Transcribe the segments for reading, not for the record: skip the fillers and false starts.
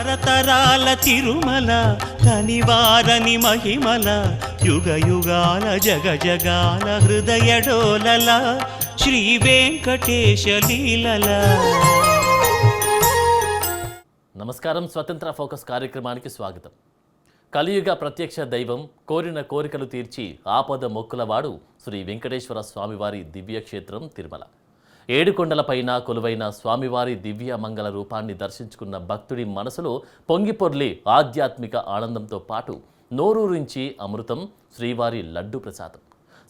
తరతరాల తిరుమల కనివారని మహిమల యుగ యుగాల జగజగాల హృదయడోలల శ్రీ వెంకటేశ లీలల. నమస్కారం. స్వతంత్ర ఫోకస్ కార్యక్రమానికి స్వాగతం. కలియుగ ప్రత్యక్ష దైవం, కోరిన కోరికలు తీర్చి ఆపద మొక్కులవాడు శ్రీ వెంకటేశ్వర స్వామివారి దివ్యక్షేత్రం తిరుమల. ఏడుకొండలపైన కొలువైన స్వామివారి దివ్య మంగళ రూపాన్ని దర్శించుకున్న భక్తుడి మనసులో పొంగిపొర్లి ఆధ్యాత్మిక ఆనందంతో పాటు నోరూరించి అమృతం శ్రీవారి లడ్డు ప్రసాదం.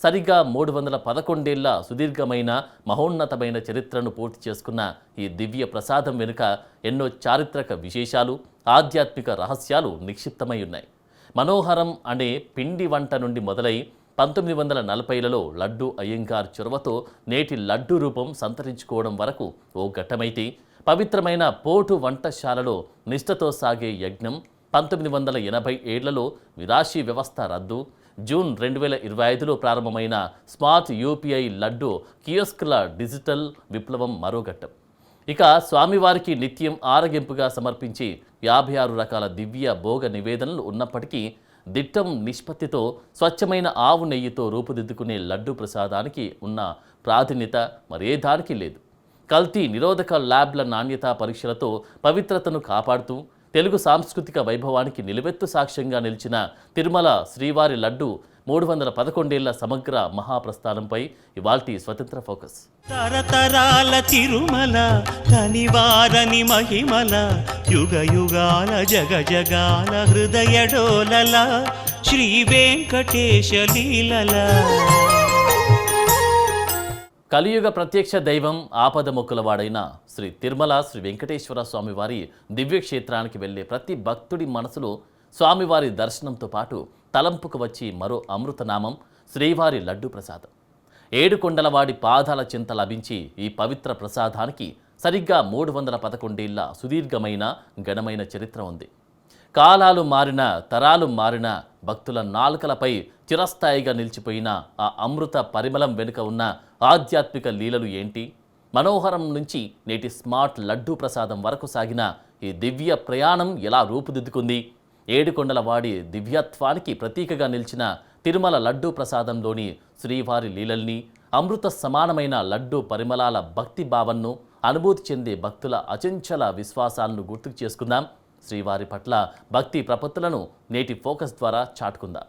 సరిగ్గా 311 సుదీర్ఘమైన మహోన్నతమైన చరిత్రను పూర్తి చేసుకున్న ఈ దివ్య ప్రసాదం వెనుక ఎన్నో చారిత్రక విశేషాలు, ఆధ్యాత్మిక రహస్యాలు నిక్షిప్తమై ఉన్నాయి. మనోహరం అనే పిండి వంట నుండి మొదలై 1940లలో లడ్డు అయ్యంగార్ చొరవతో నేటి లడ్డు రూపం సంతరించుకోవడం వరకు ఓ ఘట్టమైతే, పవిత్రమైన పోటు వంటశాలలో నిష్ఠతో సాగే యజ్ఞం, 1987లలో విరాశీ వ్యవస్థ రద్దు, జూన్ 2025లో ప్రారంభమైన స్మార్ట్ యూపీఐ లడ్డు కియోస్క్ల డిజిటల్ విప్లవం మరో ఘట్టం. ఇక స్వామివారికి నిత్యం ఆరగింపుగా సమర్పించి 56 రకాల దివ్య భోగ నివేదనలు ఉన్నప్పటికీ దిట్టం నిష్పత్తితో స్వచ్ఛమైన ఆవు నెయ్యితో రూపుదిద్దుకునే లడ్డు ప్రసాదానికి ఉన్న ప్రాధాన్యత మరే దానికి లేదు. కల్తీ నిరోధక ల్యాబ్ల నాణ్యతా పరీక్షలతో పవిత్రతను కాపాడుతూ తెలుగు సాంస్కృతిక వైభవానికి నిలువెత్తు సాక్ష్యంగా నిలిచిన తిరుమల శ్రీవారి లడ్డు 311 సమగ్ర మహాప్రస్థానంపై ఇవాల్టి స్వతంత్ర ఫోకస్. తరతరాల తిరుమల కనివారని మహిమల యుగ యుగాల జగజగాల హృదయడోలల శ్రీ వెంకటేశ లీలల. కలియుగ ప్రత్యక్ష దైవం, ఆపద మొక్కులవాడైన శ్రీ తిరుమల శ్రీ వెంకటేశ్వర స్వామివారి దివ్యక్షేత్రానికి వెళ్లే ప్రతి భక్తుడి మనసులో స్వామివారి దర్శనంతో పాటు తలంపుకు వచ్చి మరో అమృతనామం శ్రీవారి లడ్డు ప్రసాదం. ఏడుకొండలవాడి పాదాల చింత లభించి ఈ పవిత్ర ప్రసాదానికి సరిగ్గా 311 సుదీర్ఘమైన ఘనమైన చరిత్ర ఉంది. కాలాలు మారిన, తరాలు మారిన, భక్తుల నాలుకలపై చిరస్థాయిగా నిలిచిపోయిన ఆ అమృత పరిమళం వెనుక ఉన్న ఆధ్యాత్మిక లీలలు ఏంటి? మనోహరం నుంచి నేటి స్మార్ట్ లడ్డూ ప్రసాదం వరకు సాగిన ఈ దివ్య ప్రయాణం ఎలా రూపుదిద్దుకుంది? ఏడుకొండలవాడి దివ్యత్వానికి ప్రతీకగా నిలిచిన తిరుమల లడ్డూ ప్రసాదంలోని శ్రీవారి లీలల్ని, అమృత సమానమైన లడ్డూ పరిమళాల భక్తి భావన్ను అనుభూతి చెందే భక్తుల అచంచల విశ్వాసాలను గుర్తుకు చేసుకుందాం. శ్రీవారి పట్ల భక్తి ప్రపత్తులను నేటి ఫోకస్ ద్వారా చాటుకుందాం.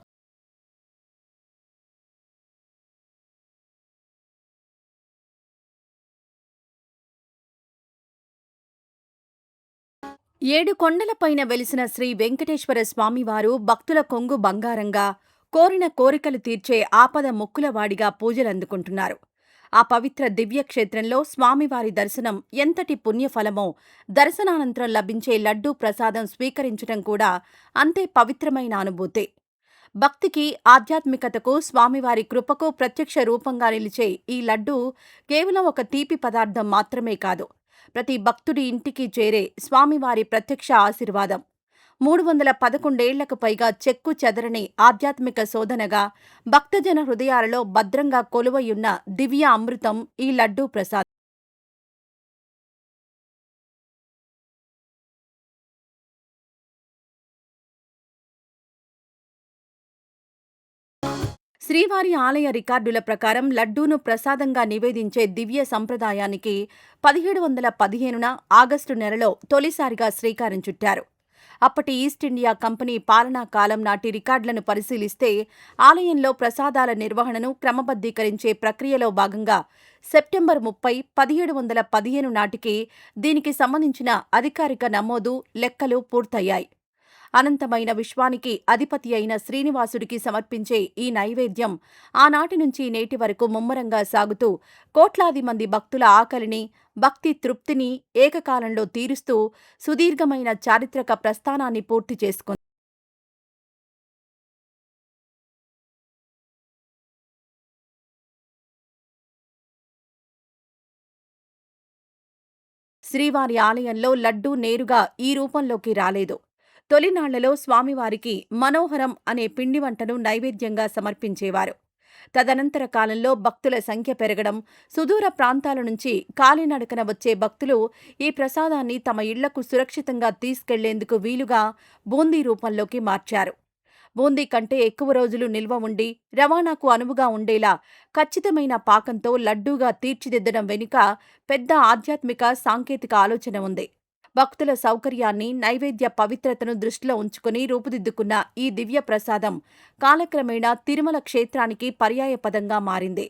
ఏడు కొండలపైన వెలిసిన శ్రీ వెంకటేశ్వర స్వామివారు భక్తుల కొంగు బంగారంగా, కోరిన కోరికలు తీర్చే ఆపద మొక్కులవాడిగా పూజలందుకుంటున్నారు. ఆ పవిత్ర దివ్యక్షేత్రంలో స్వామివారి దర్శనం ఎంతటి పుణ్యఫలమో, దర్శనానంతరం లభించే లడ్డూ ప్రసాదం స్వీకరించటం కూడా అంతే పవిత్రమైన అనుభూతే. భక్తికి, ఆధ్యాత్మికతకు, స్వామివారి కృపకు ప్రత్యక్ష రూపంగా నిలిచే ఈ లడ్డూ కేవలం ఒక తీపి పదార్థం మాత్రమే కాదు, ప్రతి భక్తుడి ఇంటికి చేరే స్వామివారి ప్రత్యక్ష ఆశీర్వాదం. 311 పైగా చెక్కు చెదరని ఆధ్యాత్మిక శోధనగా భక్తజన హృదయాలలో భద్రంగా కొలువయున్న దివ్య అమృతం ఈ లడ్డూ ప్రసాదం. శ్రీవారి ఆలయ రికార్డుల ప్రకారం లడ్డూను ప్రసాదంగా నివేదించే దివ్య సంప్రదాయానికి 1715 ఆగస్టు నెలలో తొలిసారిగా శ్రీకారం చుట్టారు. అప్పటి ఈస్ట్ ఇండియా కంపెనీ పాలనా కాలం నాటి రికార్డులను పరిశీలిస్తే ఆలయంలో ప్రసాదాల నిర్వహణను క్రమబద్ధీకరించే ప్రక్రియలో భాగంగా సెప్టెంబర్ 30, 1715 నాటికి దీనికి సంబంధించిన అధికారిక నమోదు, లెక్కలు పూర్తయ్యాయి. అనంతమైన విశ్వానికి అధిపతి అయిన శ్రీనివాసుడికి సమర్పించే ఈ నైవేద్యం ఆనాటి నుంచి నేటి వరకు ముమ్మరంగా సాగుతూ కోట్లాది మంది భక్తుల ఆకలిని, భక్తి తృప్తిని ఏకకాలంలో తీరుస్తూ సుదీర్ఘమైన చారిత్రక ప్రస్థానాన్ని పూర్తి చేసుకుంది. శ్రీవారి ఆలయంలో లడ్డూ నేరుగా ఈ రూపంలోకి రాలేదు. తొలినాళ్లలో స్వామివారికి మనోహరం అనే పిండి వంటను నైవేద్యంగా సమర్పించేవారు. తదనంతర కాలంలో భక్తుల సంఖ్య పెరగడం, సుదూర ప్రాంతాల నుంచి కాలినడకన వచ్చే భక్తులు ఈ ప్రసాదాన్ని తమ ఇళ్లకు సురక్షితంగా తీసుకెళ్లేందుకు వీలుగా బూందీ రూపంలోకి మార్చారు. బూందీ కంటే ఎక్కువ రోజులు నిల్వ ఉండి రవాణాకు అనువుగా ఉండేలా ఖచ్చితమైన పాకంతో లడ్డూగా తీర్చిదిద్దడం వెనుక పెద్ద ఆధ్యాత్మిక, సాంకేతిక ఆలోచన ఉంది. భక్తుల సౌకర్యాన్ని, నైవేద్య పవిత్రతను దృష్టిలో ఉంచుకుని రూపుదిద్దుకున్న ఈ దివ్య ప్రసాదం కాలక్రమేణా తిరుమల క్షేత్రానికి పర్యాయపదంగా మారింది.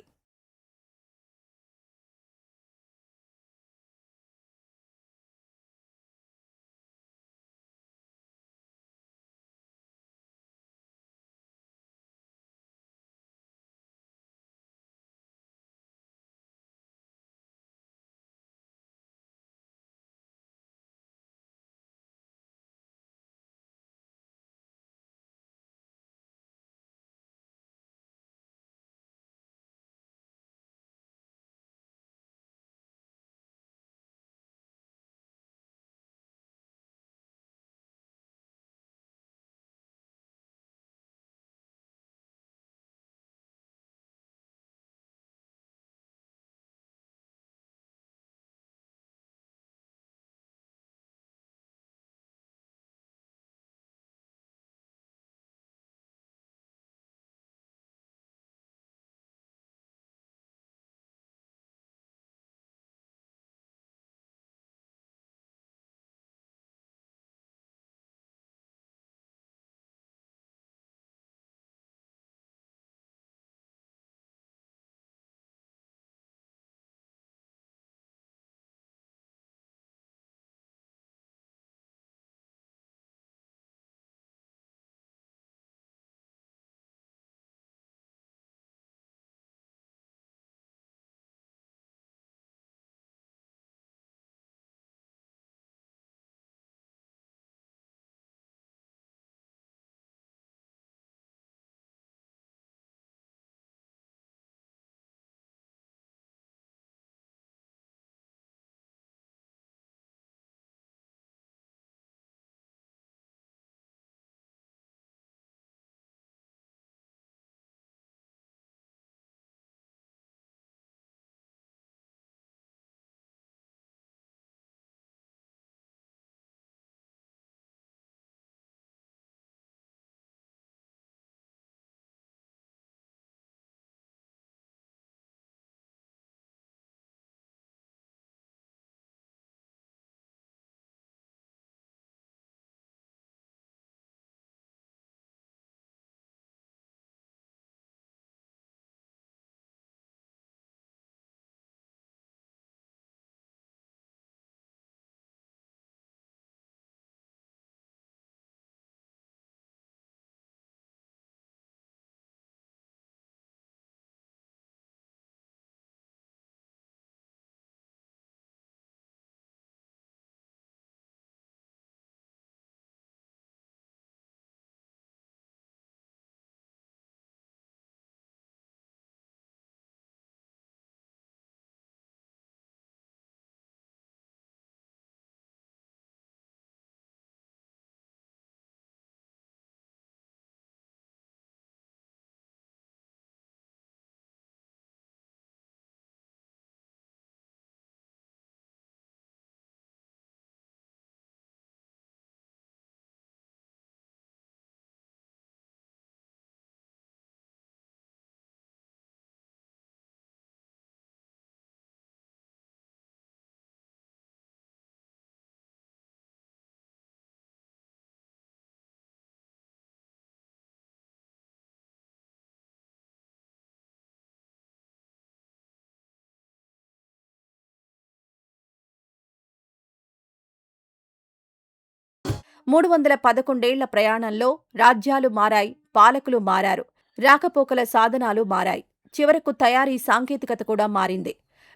మూడు 311 ప్రయాణంలో రాజ్యాలు మారాయి, పాలకులు మారారు, రాకపోకల సాధనాలు మారాయి. చివరకు తయారీ సాంకేతికత కూడా మారింది.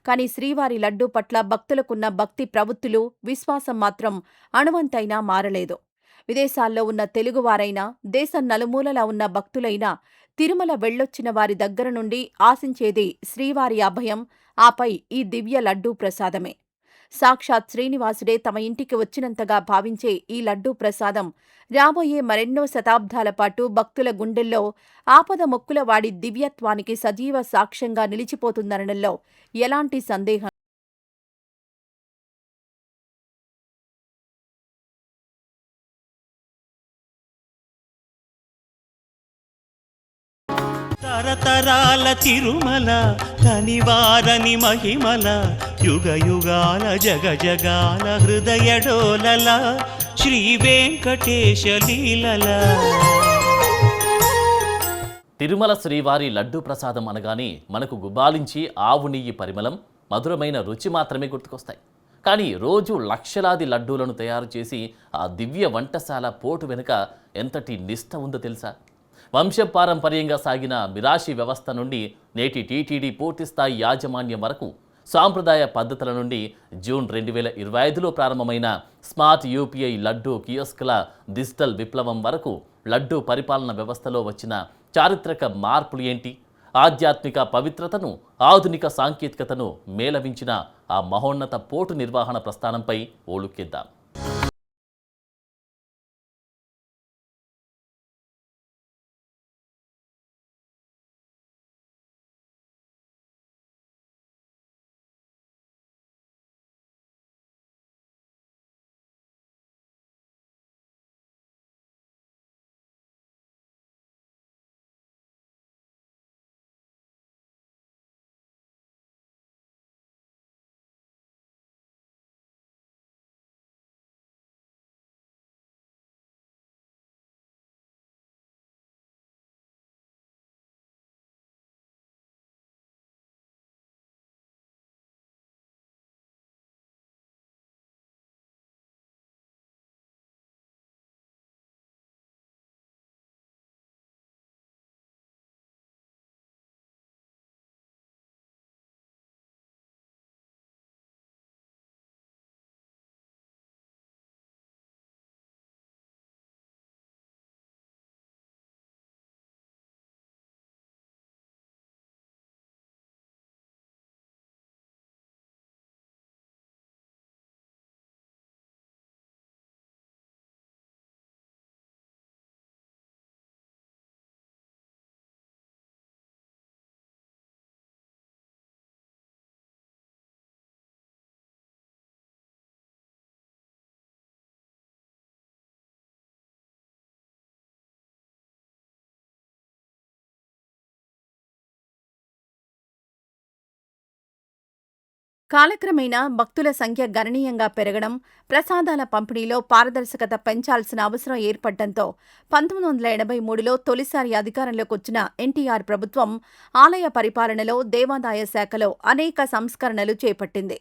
కాని శ్రీవారి లడ్డూ పట్ల భక్తులకున్న భక్తి ప్రవృత్తులు, విశ్వాసం మాత్రం అణువంతైనా మారలేదు. విదేశాల్లో ఉన్న తెలుగువారైనా, దేశం నలుమూలలా ఉన్న భక్తులైనా తిరుమల వెళ్ళొచ్చిన వారి దగ్గర నుండి ఆశించేది శ్రీవారి అభయం, ఆపై ఈ దివ్య లడ్డూ ప్రసాదమే. సాక్షాత్ శ్రీనివాసుడే తమ ఇంటికి వచ్చినంతగా భావించే ఈ లడ్డూ ప్రసాదం రాబోయే మరెన్నో శతాబ్దాల పాటు భక్తుల గుండెల్లో ఆపద మొక్కుల వాడి దివ్యత్వానికి సజీవ సాక్ష్యంగా నిలిచిపోతుందనడంలో ఎలాంటి సందేహం తరతరాల తిరుమల కనివారని మహిమల యుగ యుగాల జగజగాల హృదయడోలల శ్రీ వెంకటేశ లీలల. తిరుమల శ్రీవారి లడ్డూ ప్రసాదం అనగానే మనకు గుబాలించి ఆవు నెయ్యి పరిమళం, మధురమైన రుచి మాత్రమే గుర్తుకొస్తాయి. కానీ రోజు లక్షలాది లడ్డూలను తయారు చేసి ఆ దివ్య వంటశాల పోటు వెనుక ఎంతటి నిష్ఠ ఉందో తెలుసా? వంశపారంపర్యంగా సాగిన మిరాషి వ్యవస్థ నుండి నేటి టీటీడీ పూర్తిస్థాయి యాజమాన్యం వరకు, సాంప్రదాయ పద్ధతుల నుండి జూన్ 2025లో ప్రారంభమైన స్మార్ట్ యూపీఐ లడ్డూ కియోస్క్ల డిజిటల్ విప్లవం వరకు లడ్డూ పరిపాలన వ్యవస్థలో వచ్చిన చారిత్రక మార్పులు ఏంటి? ఆధ్యాత్మిక పవిత్రతను, ఆధునిక సాంకేతికతను మేళవించిన ఆ మహోన్నత పోటు నిర్వహణ ప్రస్థానంపై ఓలుక్కిద్దాం. కాలక్రమేణా భక్తుల సంఖ్య గణనీయంగా పెరగడం, ప్రసాదాల పంపిణీలో పారదర్శకత పెంచాల్సిన అవసరం ఏర్పడటంతో 1983లో తొలిసారి అధికారంలోకొచ్చిన ఎన్టీఆర్ ప్రభుత్వం ఆలయ పరిపాలనలో దేవాదాయ శాఖలో అనేక సంస్కరణలు చేపట్టింది.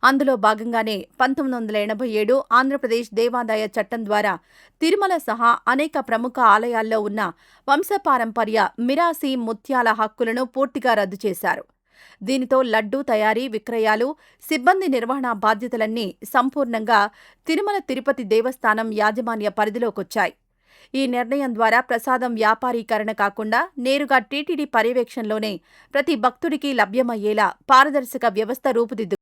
అందులో భాగంగానే 1987 ఆంధ్రప్రదేశ్ దేవాదాయ చట్టం ద్వారా తిరుమల సహా అనేక ప్రముఖ ఆలయాల్లో ఉన్న వంశపారంపర్య మిరాసి ముత్యాల హక్కులను పూర్తిగా రద్దు చేశారు. దీనితో లడ్డూ తయారీ, విక్రయాలు, సిబ్బంది నిర్వహణ బాధ్యతలన్నీ సంపూర్ణంగా తిరుమల తిరుపతి దేవస్థానం యాజమాన్య పరిధిలోకొచ్చాయి. ఈ నిర్ణయం ద్వారా ప్రసాదం వ్యాపారీకరణ కాకుండా నేరుగా టీటీడీ పర్యవేక్షణలోనే ప్రతి భక్తుడికి లభ్యమయ్యేలా పారదర్శక వ్యవస్థ రూపుదిద్దు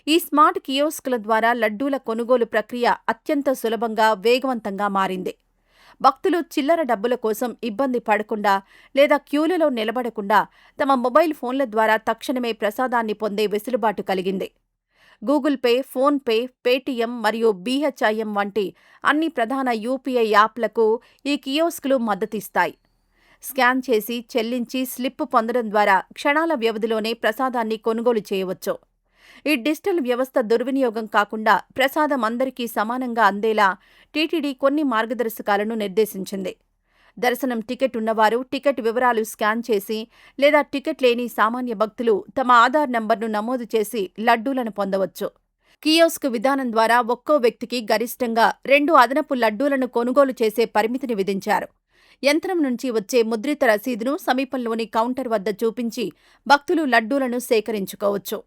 ఈ స్మార్ట్ కియోస్కుల ద్వారా లడ్డూల కొనుగోలు ప్రక్రియ అత్యంత సులభంగా, వేగవంతంగా మారింది. భక్తులు చిల్లర డబ్బుల కోసం ఇబ్బంది పడకుండా లేదా క్యూలలో నిలబడకుండా తమ మొబైల్ ఫోన్ల ద్వారా తక్షణమే ప్రసాదాన్ని పొందే వెసులుబాటు కలిగింది. Google pay, phone pay, Paytm మరియు బీహెచ్ఐఎం వంటి అన్ని ప్రధాన యూపీఐ యాప్లకు ఈ కియోస్కులు మద్దతిస్తాయి. స్కాన్ చేసి చెల్లించి స్లిప్ పొందడం ద్వారా క్షణాల వ్యవధిలోనే ప్రసాదాన్ని కొనుగోలు చేయవచ్చు. ఈ డిజిటల్ వ్యవస్థ దుర్వినియోగం కాకుండా ప్రసాదం అందరికీ సమానంగా అందేలా టీటీడీ కొన్ని మార్గదర్శకాలను నిర్దేశించింది. దర్శనం టికెట్ ఉన్నవారు టికెట్ వివరాలు స్కాన్ చేసి లేదా టికెట్ లేని సామాన్య భక్తులు తమ ఆధార్ నంబర్ను నమోదు చేసి లడ్డూలను పొందవచ్చు. కియోస్క్ విధానం ద్వారా ఒక్కో వ్యక్తికి గరిష్టంగా 2 అదనపు లడ్డూలను కొనుగోలు చేసే పరిమితిని విధించారు. యంత్రం నుంచి వచ్చే ముద్రిత రసీదును సమీపంలోని కౌంటర్ వద్ద చూపించి భక్తులు లడ్డూలను సేకరించుకోవచ్చు.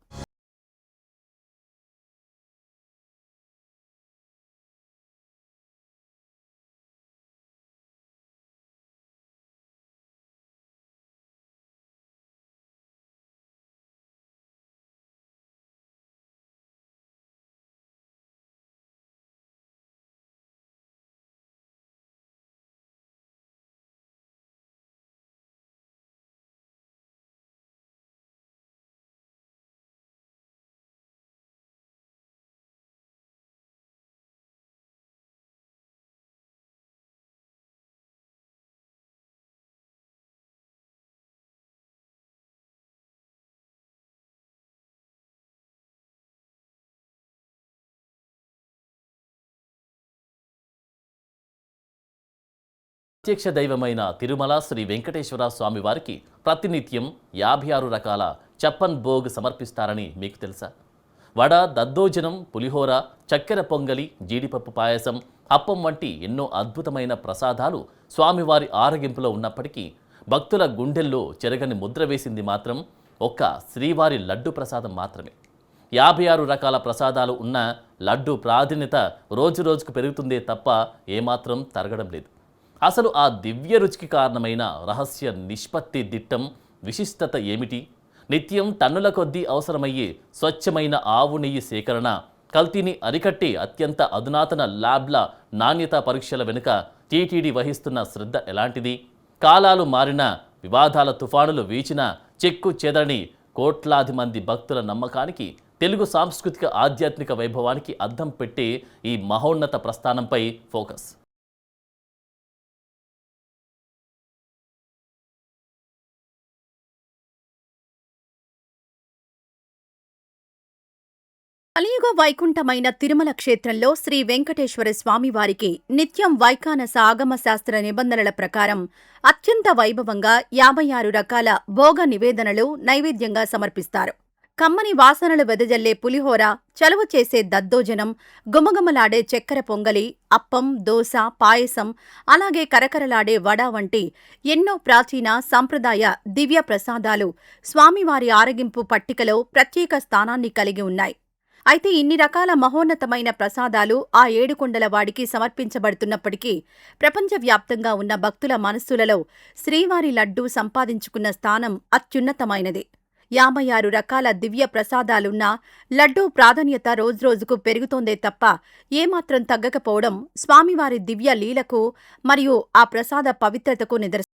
ప్రత్యక్ష దైవమైన తిరుమల శ్రీ వెంకటేశ్వర స్వామి వారికి ప్రతినిత్యం 56 రకాల చప్పన్ భోగ్ సమర్పిస్తారని మీకు తెలుసా? వడ, దద్దోజనం, పులిహోర, చక్కెర పొంగలి, జీడిపప్పు పాయసం, అప్పం వంటి ఎన్నో అద్భుతమైన ప్రసాదాలు స్వామివారి ఆరగింపులో ఉన్నప్పటికీ భక్తుల గుండెల్లో చెరగని ముద్ర వేసింది మాత్రం ఒక్క శ్రీవారి లడ్డు ప్రసాదం మాత్రమే. 56 రకాల ప్రసాదాలు ఉన్న లడ్డు ప్రాధాన్యత రోజురోజుకు పెరుగుతుందే తప్ప ఏమాత్రం తరగడం లేదు. అసలు ఆ దివ్య రుచికి కారణమైన రహస్య నిష్పత్తి దిట్టం, విశిష్టత ఏమిటి? నిత్యం టన్నుల కొద్దీ అవసరమయ్యే స్వచ్ఛమైన ఆవు నెయ్యి సేకరణ, కల్తీని అరికట్టే అత్యంత అధునాతన ల్యాబ్ల నాణ్యత పరీక్షల వెనుక టీటీడీ వహిస్తున్న శ్రద్ధ ఎలాంటిది? కాలాలు మారిన, వివాదాల తుఫానులు వీచిన, చెక్కు చెదరని కోట్లాది మంది భక్తుల నమ్మకానికి, తెలుగు సాంస్కృతిక ఆధ్యాత్మిక వైభవానికి అద్దం పెట్టే ఈ మహోన్నత ప్రస్థానంపై ఫోకస్. కలియుగ వైకుంఠమైన తిరుమల క్షేత్రంలో శ్రీ వెంకటేశ్వర స్వామివారికి నిత్యం వైఖానస ఆగమ శాస్త్ర నిబంధనల ప్రకారం అత్యంత వైభవంగా 56 రకాల భోగ నివేదనలు నైవేద్యంగా సమర్పిస్తారు. కమ్మని వాసనలు వెదజల్లే పులిహోర, చలువ చేసే దద్దోజనం, గుమగుమలాడే చక్కెర పొంగలి, అప్పం, దోస, పాయసం, అలాగే కరకరలాడే వడ వంటి ఎన్నో ప్రాచీన సంప్రదాయ దివ్య ప్రసాదాలు స్వామివారి ఆరగింపు పట్టికలో ప్రత్యేక స్థానాన్ని కలిగి ఉన్నాయి. అయితే ఇన్ని రకాల మహోన్నతమైన ప్రసాదాలు ఆ ఏడుకొండల వాడికి సమర్పించబడుతున్నప్పటికీ ప్రపంచవ్యాప్తంగా ఉన్న భక్తుల మనస్సులలో శ్రీవారి లడ్డూ సంపాదించుకున్న స్థానం అత్యున్నతమైనది. 56 రకాల దివ్య ప్రసాదాలున్నా లడ్డూ ప్రాధాన్యత రోజురోజుకు పెరుగుతోందే తప్ప ఏమాత్రం తగ్గకపోవడం స్వామివారి దివ్య లీలకు మరియు ఆ ప్రసాద పవిత్రతకు నిదర్శనం.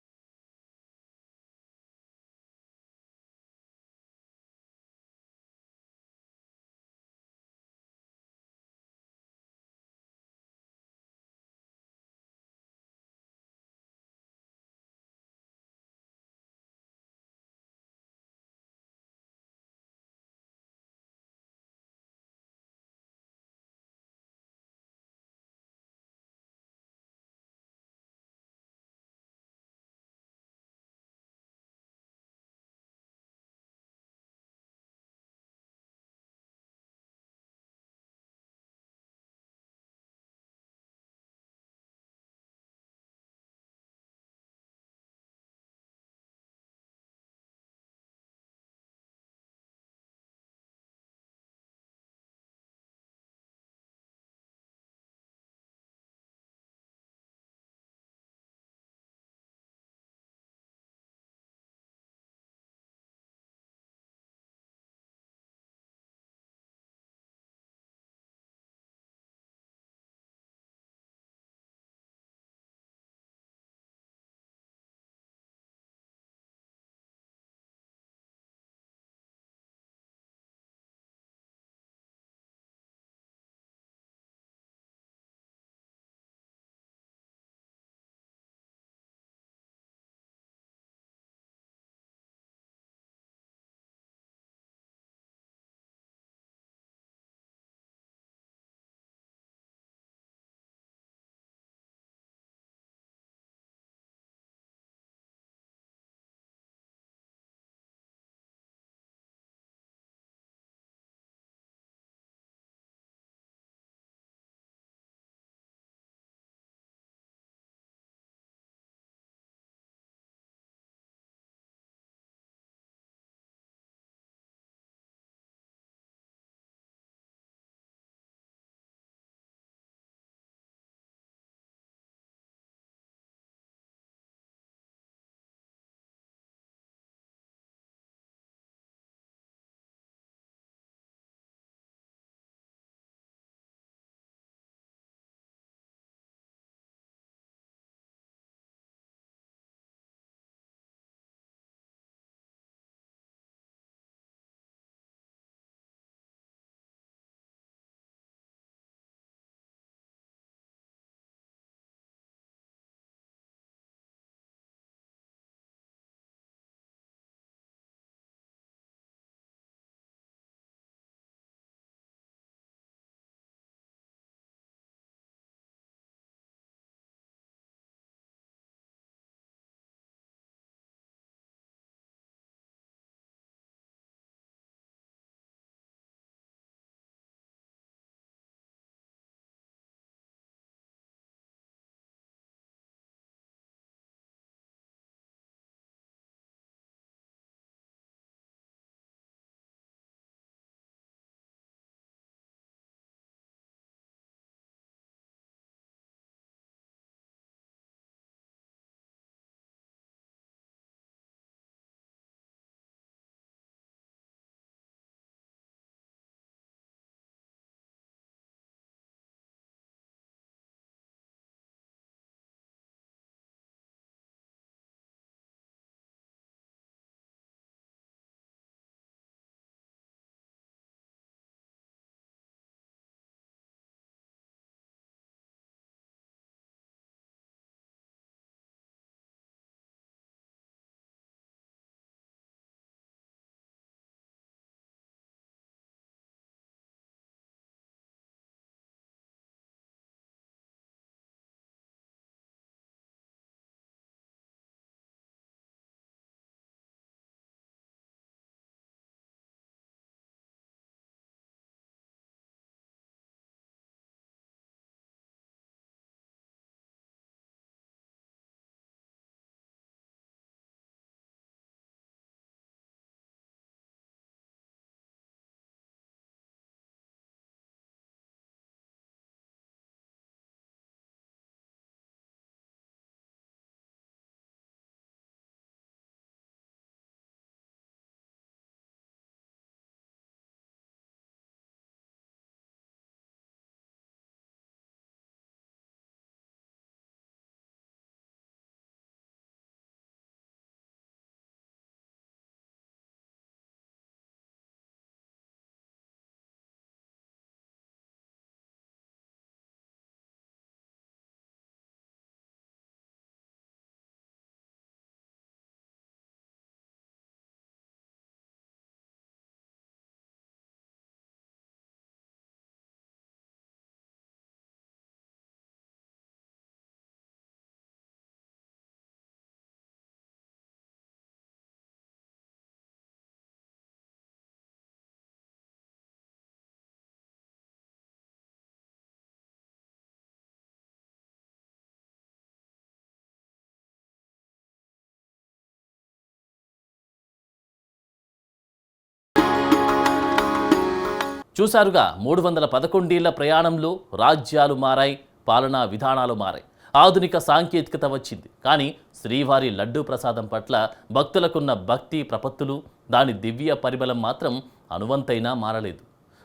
చూశారుగా 311 ప్రయాణంలో రాజ్యాలు మారాయి, పాలనా విధానాలు మారాయి, ఆధునిక సాంకేతికత వచ్చింది. కానీ శ్రీవారి లడ్డూ ప్రసాదం పట్ల భక్తులకున్న భక్తి ప్రపత్తులు, దాని దివ్య పరిమళం మాత్రం అనువంతైనా మారలేదు.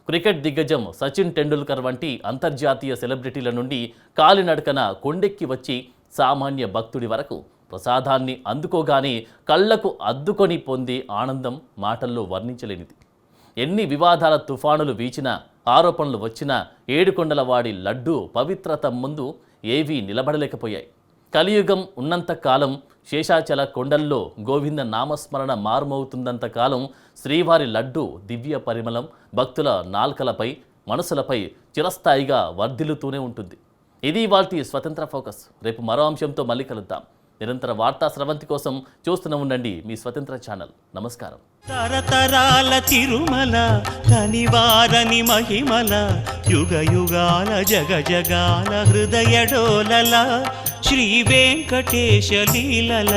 క్రికెట్ దిగ్గజం సచిన్ టెండూల్కర్ వంటి అంతర్జాతీయ సెలబ్రిటీల నుండి కాలినడకన కొండెక్కి వచ్చి సామాన్య భక్తుడి వరకు ప్రసాదాన్ని అందుకోగానే కళ్లకు అద్దుకొని పొందే ఆనందం మాటల్లో వర్ణించలేనిది. ఎన్ని వివాదాల తుఫానులు వీచినా, ఆరోపణలు వచ్చినా ఏడుకొండలవాడి లడ్డూ పవిత్రత ముందు ఏవీ నిలబడలేకపోయాయి. కలియుగం ఉన్నంతకాలం, శేషాచల కొండల్లో గోవింద నామస్మరణ మారుమవుతున్నంతకాలం శ్రీవారి లడ్డూ దివ్య పరిమళం భక్తుల నాల్కలపై, మనసులపై చిరస్థాయిగా వర్ధిల్లుతూనే ఉంటుంది. ఇది ఇవాల్టి స్వతంత్ర ఫోకస్. రేపు మరో అంశంతో మళ్ళీ కలుద్దాం. నిరంతర వార్తా స్రవంతి కోసం చూస్తూనే ఉండండి మీ స్వతంత్ర ఛానల్. నమస్కారం. తరతరాల తిరుమల కనివారని మహిమల యుగ యుగాల జగ జగాల హృదయ డోలల శ్రీ వెంకటేశ లీలల.